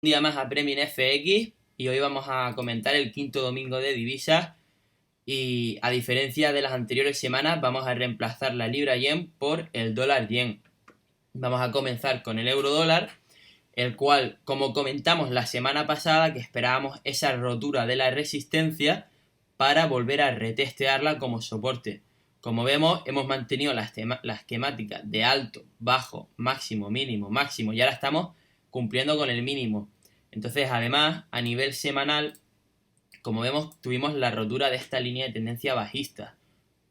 día más a Premium FX y hoy vamos a comentar el quinto domingo de divisas y a diferencia de las anteriores semanas vamos a reemplazar la libra yen por el dólar yen. Vamos a comenzar con el euro dólar, el cual, como comentamos la semana pasada, que esperábamos esa rotura de la resistencia para volver a retestearla como soporte. Como vemos, hemos mantenido la esquemática de alto, bajo, máximo, mínimo, máximo y ahora estamos cumpliendo con el mínimo. Entonces, además, a nivel semanal, como vemos, tuvimos la rotura de esta línea de tendencia bajista.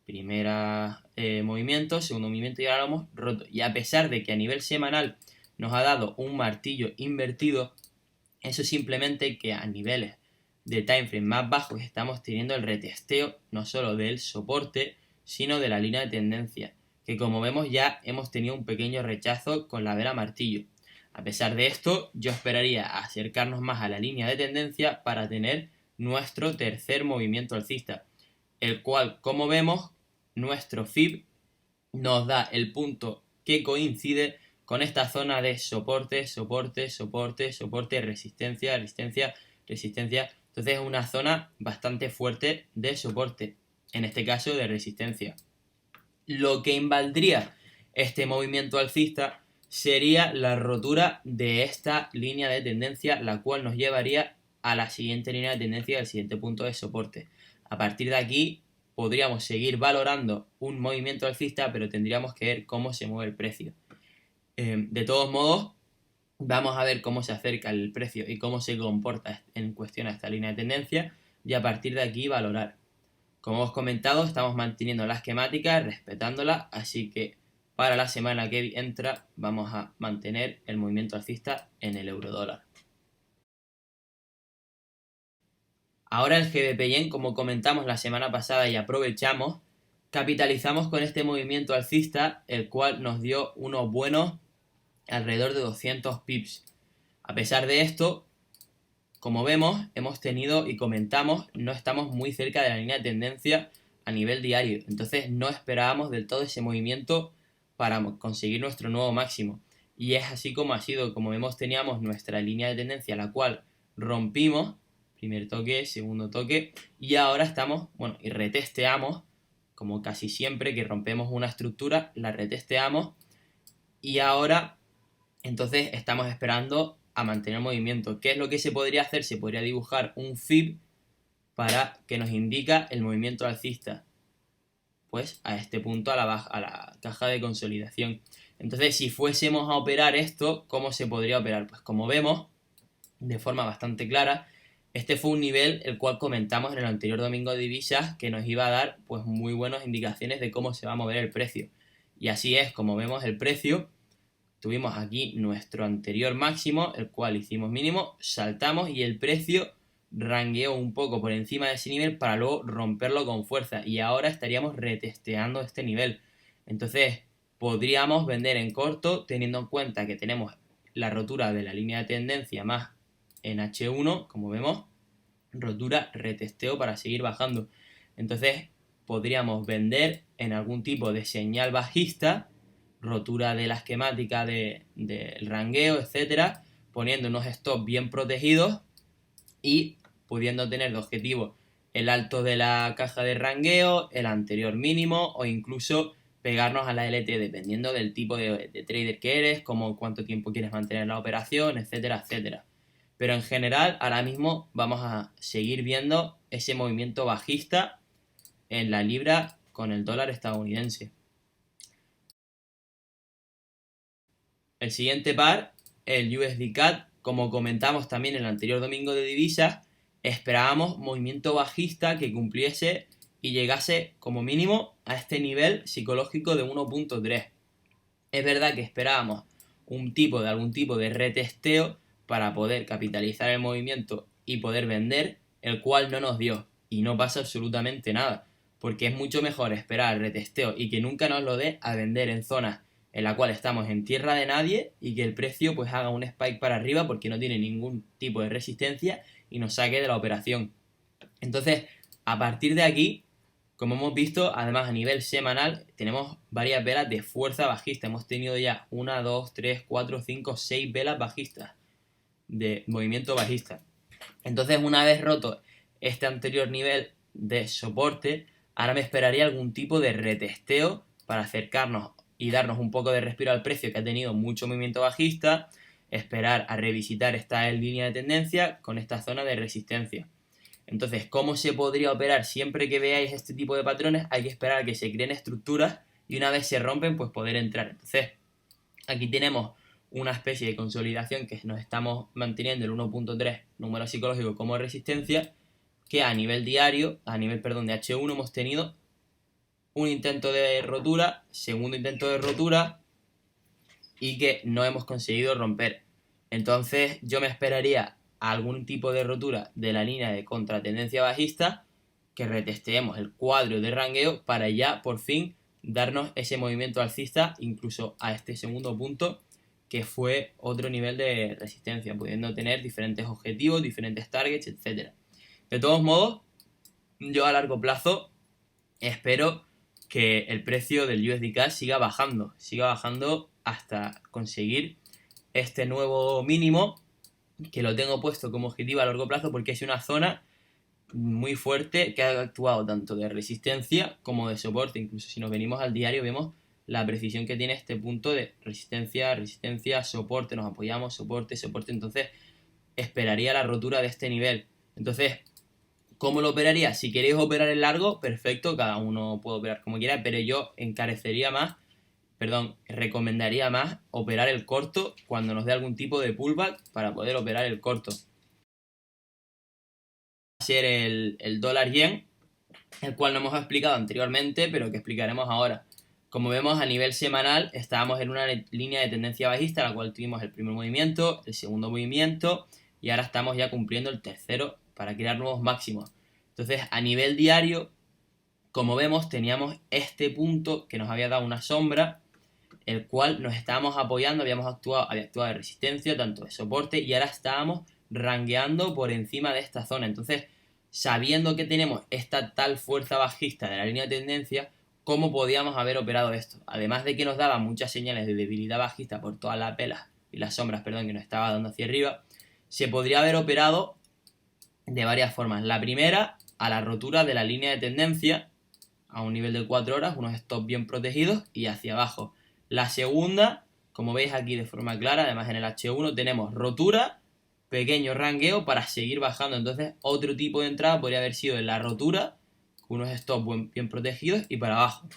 Primera movimiento, segundo movimiento y ahora lo hemos roto. Y a pesar de que a nivel semanal nos ha dado un martillo invertido, eso simplemente que a niveles de timeframe más bajos estamos teniendo el retesteo no solo del soporte, sino de la línea de tendencia, que como vemos ya hemos tenido un pequeño rechazo con la vela martillo. A pesar de esto, yo esperaría acercarnos más a la línea de tendencia para tener nuestro tercer movimiento alcista, el cual, como vemos, nuestro FIB nos da el punto que coincide con esta zona de soporte, soporte, soporte, soporte, resistencia, resistencia, resistencia. Entonces es una zona bastante fuerte de soporte, en este caso de resistencia. Lo que invaldría este movimiento alcista sería la rotura de esta línea de tendencia, la cual nos llevaría a la siguiente línea de tendencia, al siguiente punto de soporte. A partir de aquí podríamos seguir valorando un movimiento alcista, pero tendríamos que ver cómo se mueve el precio. De todos modos, vamos a ver cómo se acerca el precio y cómo se comporta en cuestión a esta línea de tendencia y a partir de aquí valorar. Como hemos comentado, estamos manteniendo la esquemática, respetándola, así que para la semana que entra vamos a mantener el movimiento alcista en el euro dólar. Ahora el GBP Yen, como comentamos la semana pasada y aprovechamos, capitalizamos con este movimiento alcista, el cual nos dio unos buenos alrededor de 200 pips. A pesar de esto, como vemos, hemos tenido y comentamos, no estamos muy cerca de la línea de tendencia a nivel diario. Entonces no esperábamos del todo ese movimiento para conseguir nuestro nuevo máximo. Y es así como ha sido, como vemos, teníamos nuestra línea de tendencia, la cual rompimos, primer toque, segundo toque, y ahora estamos, bueno, y retesteamos, como casi siempre que rompemos una estructura, la retesteamos, y ahora, entonces, estamos esperando a mantener el movimiento. ¿Qué es lo que se podría hacer? Se podría dibujar un FIB para que nos indica el movimiento alcista, pues a este punto a la caja de consolidación. Entonces, si fuésemos a operar esto, ¿cómo se podría operar? Pues como vemos, de forma bastante clara, este fue un nivel el cual comentamos en el anterior domingo de divisas que nos iba a dar pues muy buenas indicaciones de cómo se va a mover el precio. Y así es, como vemos el precio, tuvimos aquí nuestro anterior máximo, el cual hicimos mínimo, saltamos y el precio rangueó un poco por encima de ese nivel para luego romperlo con fuerza y ahora estaríamos retesteando este nivel. Entonces podríamos vender en corto teniendo en cuenta que tenemos la rotura de la línea de tendencia más en H1, como vemos, rotura, retesteo para seguir bajando. Entonces podríamos vender en algún tipo de señal bajista, rotura de la esquemática del rangueo, etcétera, poniendo unos stops bien protegidos y pudiendo tener de objetivo el alto de la caja de rangueo, el anterior mínimo o incluso pegarnos a la LT dependiendo del tipo de trader que eres, como cuánto tiempo quieres mantener la operación, etcétera, etcétera. Pero en general ahora mismo vamos a seguir viendo ese movimiento bajista en la libra con el dólar estadounidense. El siguiente par, el USD CAD, como comentamos también en el anterior domingo de divisas, esperábamos movimiento bajista que cumpliese y llegase como mínimo a este nivel psicológico de 1.3. Es verdad que esperábamos algún tipo de retesteo para poder capitalizar el movimiento y poder vender, el cual no nos dio. Y no pasa absolutamente nada, porque es mucho mejor esperar el retesteo y que nunca nos lo dé a vender en zonas en la cual estamos en tierra de nadie y que el precio pues haga un spike para arriba porque no tiene ningún tipo de resistencia y nos saque de la operación. Entonces, a partir de aquí, como hemos visto, además a nivel semanal, tenemos varias velas de fuerza bajista. Hemos tenido ya 1, 2, 3, 4, 5, 6 velas bajistas de movimiento bajista. Entonces, una vez roto este anterior nivel de soporte, ahora me esperaría algún tipo de retesteo para acercarnos y darnos un poco de respiro al precio que ha tenido mucho movimiento bajista, esperar a revisitar esta línea de tendencia con esta zona de resistencia. Entonces, ¿cómo se podría operar? Siempre que veáis este tipo de patrones hay que esperar a que se creen estructuras y una vez se rompen, pues poder entrar. Entonces, aquí tenemos una especie de consolidación que nos estamos manteniendo el 1.3 número psicológico como resistencia, que a nivel diario, de H1 hemos tenido un intento de rotura, segundo intento de rotura y que no hemos conseguido romper. Entonces yo me esperaría algún tipo de rotura de la línea de contratendencia bajista, que retesteemos el cuadro de rangueo para ya por fin darnos ese movimiento alcista incluso a este segundo punto, que fue otro nivel de resistencia, pudiendo tener diferentes objetivos, diferentes targets, etc. De todos modos, yo a largo plazo espero que el precio del USDK siga bajando hasta conseguir este nuevo mínimo, que lo tengo puesto como objetivo a largo plazo porque es una zona muy fuerte que ha actuado tanto de resistencia como de soporte. Incluso si nos venimos al diario vemos la precisión que tiene este punto de resistencia, soporte, nos apoyamos, soporte, entonces esperaría la rotura de este nivel. Entonces, ¿cómo lo operaría? Si queréis operar en largo, perfecto, cada uno puede operar como quiera, pero yo recomendaría más operar el corto cuando nos dé algún tipo de pullback para poder operar el corto. Va a ser el dólar yen, el cual no hemos explicado anteriormente, pero que explicaremos ahora. Como vemos, a nivel semanal estábamos en una línea de tendencia bajista, la cual tuvimos el primer movimiento, el segundo movimiento, y ahora estamos ya cumpliendo el tercero para crear nuevos máximos. Entonces, a nivel diario, como vemos, teníamos este punto que nos había dado una sombra, el cual nos estábamos apoyando, había actuado de resistencia, tanto de soporte, y ahora estábamos rangueando por encima de esta zona. Entonces, sabiendo que tenemos esta tal fuerza bajista de la línea de tendencia, ¿cómo podíamos haber operado esto? Además de que nos daba muchas señales de debilidad bajista por todas las velas y las sombras, que nos estaba dando hacia arriba, se podría haber operado de varias formas. La primera, a la rotura de la línea de tendencia a un nivel de 4 horas, unos stops bien protegidos y hacia abajo. La segunda, como veis aquí de forma clara, además en el H1 tenemos rotura, pequeño rangueo para seguir bajando. Entonces otro tipo de entrada podría haber sido en la rotura, con unos stops bien protegidos y para abajo.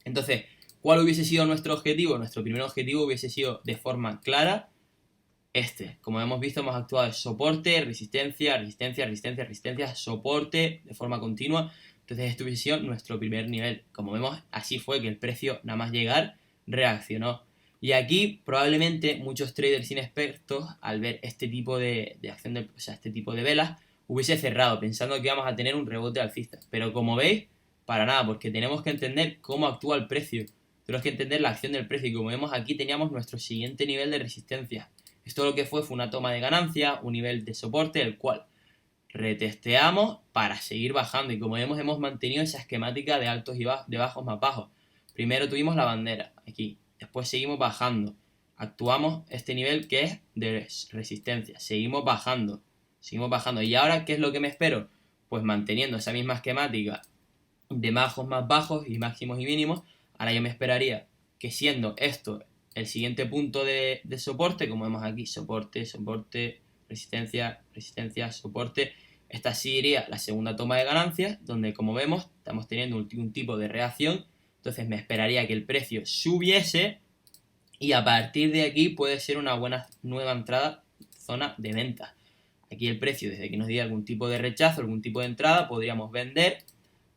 Entonces, ¿cuál hubiese sido nuestro objetivo? Nuestro primer objetivo hubiese sido de forma clara como hemos visto, hemos actuado de soporte, resistencia, soporte de forma continua. Entonces este hubiese sido nuestro primer nivel. Como vemos, así fue que el precio, nada más llegar, reaccionó. Y aquí probablemente muchos traders inexpertos, al ver este tipo de acción, este tipo de velas, hubiese cerrado pensando que íbamos a tener un rebote alcista. Pero como veis, para nada, porque tenemos que entender cómo actúa el precio. Tenemos que entender la acción del precio. Y como vemos aquí teníamos nuestro siguiente nivel de resistencia. Esto lo que fue una toma de ganancia, un nivel de soporte, el cual retesteamos para seguir bajando. Y como vemos, hemos mantenido esa esquemática de altos y de bajos más bajos. Primero tuvimos la bandera aquí, después seguimos bajando. Actuamos este nivel que es de resistencia. Seguimos bajando. ¿Y ahora qué es lo que me espero? Pues manteniendo esa misma esquemática de bajos más bajos y máximos y mínimos. Ahora yo me esperaría que siendo esto el siguiente punto de soporte, como vemos aquí, soporte, resistencia, soporte. Esta sí iría la segunda toma de ganancias, donde como vemos estamos teniendo un tipo de reacción. Entonces me esperaría que el precio subiese y a partir de aquí puede ser una buena nueva entrada, zona de venta. Aquí el precio, desde que nos diera algún tipo de rechazo, algún tipo de entrada, podríamos vender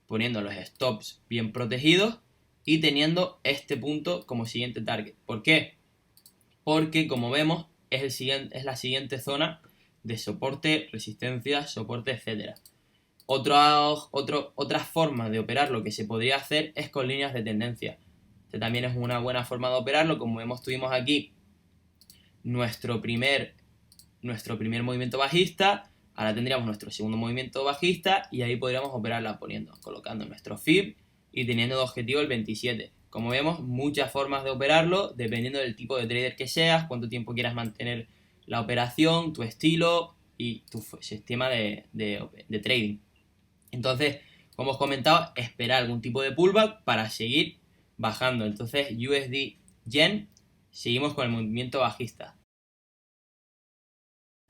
poniendo los stops bien protegidos y teniendo este punto como siguiente target. ¿Por qué? Porque como vemos es la siguiente zona de soporte, resistencia, soporte, etc. Otra forma de operar lo que se podría hacer es con líneas de tendencia. Este también es una buena forma de operarlo. Como vemos, tuvimos aquí nuestro primer movimiento bajista. Ahora tendríamos nuestro segundo movimiento bajista y ahí podríamos operarla colocando nuestro FIB y teniendo de objetivo el 27. Como vemos, muchas formas de operarlo, dependiendo del tipo de trader que seas, cuánto tiempo quieras mantener la operación, tu estilo y tu sistema de trading. Entonces, como os comentaba, esperar algún tipo de pullback para seguir bajando. Entonces, USD Yen, seguimos con el movimiento bajista.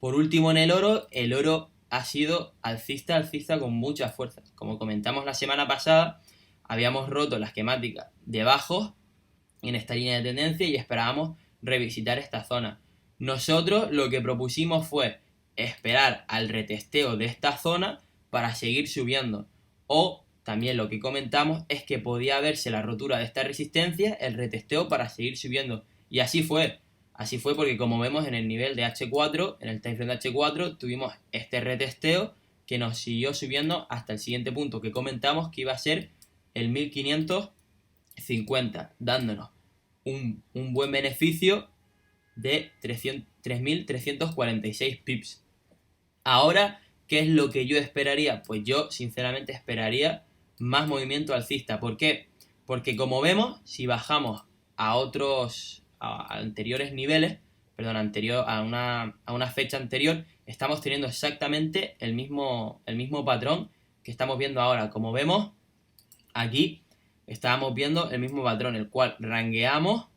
Por último, en el oro ha sido alcista con mucha fuerza. Como comentamos la semana pasada, habíamos roto la esquemática de bajos en esta línea de tendencia y esperábamos revisitar esta zona. Nosotros lo que propusimos fue esperar al retesteo de esta zona para seguir subiendo. O también lo que comentamos es que podía verse la rotura de esta resistencia, el retesteo para seguir subiendo. Y así fue. Así fue porque como vemos en el nivel de H4, en el timeframe de H4, tuvimos este retesteo que nos siguió subiendo hasta el siguiente punto que comentamos que iba a ser el 1550, dándonos un buen beneficio de 3.346 pips. Ahora, ¿qué es lo que yo esperaría? Pues yo sinceramente esperaría más movimiento alcista. ¿Por qué? Porque como vemos, si bajamos a anteriores niveles, perdón, a una fecha anterior, estamos teniendo exactamente el mismo patrón que estamos viendo ahora. Como vemos, aquí estábamos viendo el mismo patrón, el cual rangueamos,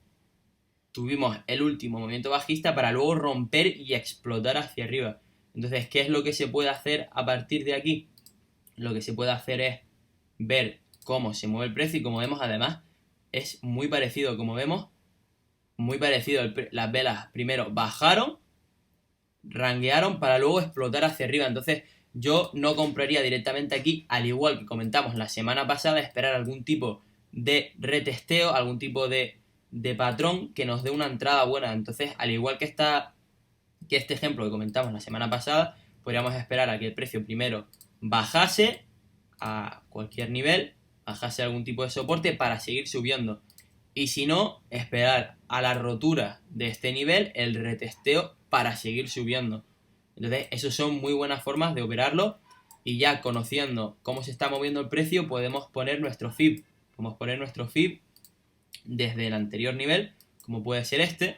tuvimos el último movimiento bajista para luego romper y explotar hacia arriba. Entonces, ¿qué es lo que se puede hacer a partir de aquí? Lo que se puede hacer es ver cómo se mueve el precio y como vemos, además, es muy parecido. Como vemos, muy parecido. Las velas primero bajaron, ranguearon para luego explotar hacia arriba. Entonces, yo no compraría directamente aquí, al igual que comentamos la semana pasada, esperar algún tipo de retesteo, algún tipo de patrón que nos dé una entrada buena. Entonces, al igual que este ejemplo que comentamos la semana pasada, podríamos esperar a que el precio primero bajase a cualquier nivel, bajase a algún tipo de soporte para seguir subiendo. Y si no, esperar a la rotura de este nivel, el retesteo para seguir subiendo. Entonces, esas son muy buenas formas de operarlo. Y ya conociendo cómo se está moviendo el precio, podemos poner nuestro FIB. Podemos poner nuestro FIB desde el anterior nivel, como puede ser este.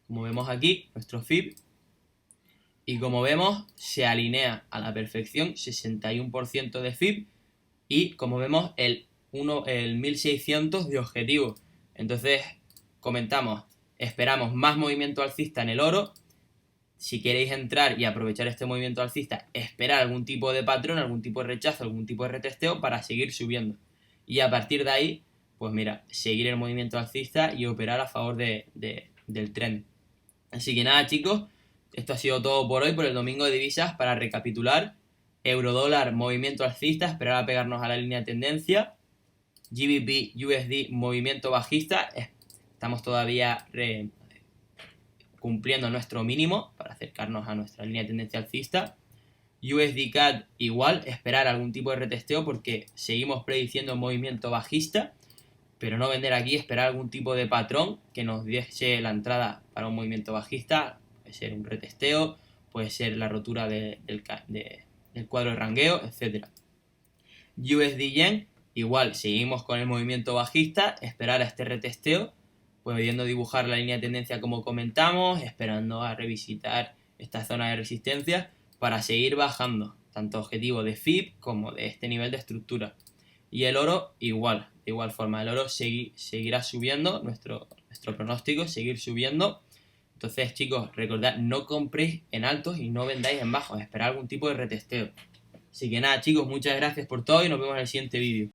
Como vemos aquí, nuestro FIB. Y como vemos, se alinea a la perfección, 61% de FIB. Y como vemos, el 1600 de objetivo. Entonces, comentamos, esperamos más movimiento alcista en el oro. Si queréis entrar y aprovechar este movimiento alcista, esperar algún tipo de patrón, algún tipo de rechazo, algún tipo de retesteo para seguir subiendo. Y a partir de ahí, pues mira, seguir el movimiento alcista y operar a favor del trend. Así que nada, chicos, esto ha sido todo por hoy, por el domingo de divisas. Para recapitular, euro-dólar, movimiento alcista, esperar a pegarnos a la línea de tendencia. GBP, USD, movimiento bajista, estamos todavía cumpliendo nuestro mínimo para acercarnos a nuestra línea de tendencia alcista. USD CAD igual, esperar algún tipo de retesteo porque seguimos prediciendo un movimiento bajista, pero no vender aquí, esperar algún tipo de patrón que nos diese la entrada para un movimiento bajista. Puede ser un retesteo, puede ser la rotura del cuadro de rangueo, etc. USD Yen, igual, seguimos con el movimiento bajista, esperar a este retesteo, pudiendo dibujar la línea de tendencia como comentamos, esperando a revisitar esta zona de resistencia para seguir bajando, tanto objetivo de FIB como de este nivel de estructura. Y el oro igual, de igual forma, el oro seguirá subiendo, nuestro pronóstico, seguir subiendo. Entonces, chicos, recordad, no compréis en altos y no vendáis en bajos, esperad algún tipo de retesteo. Así que nada, chicos, muchas gracias por todo y nos vemos en el siguiente vídeo.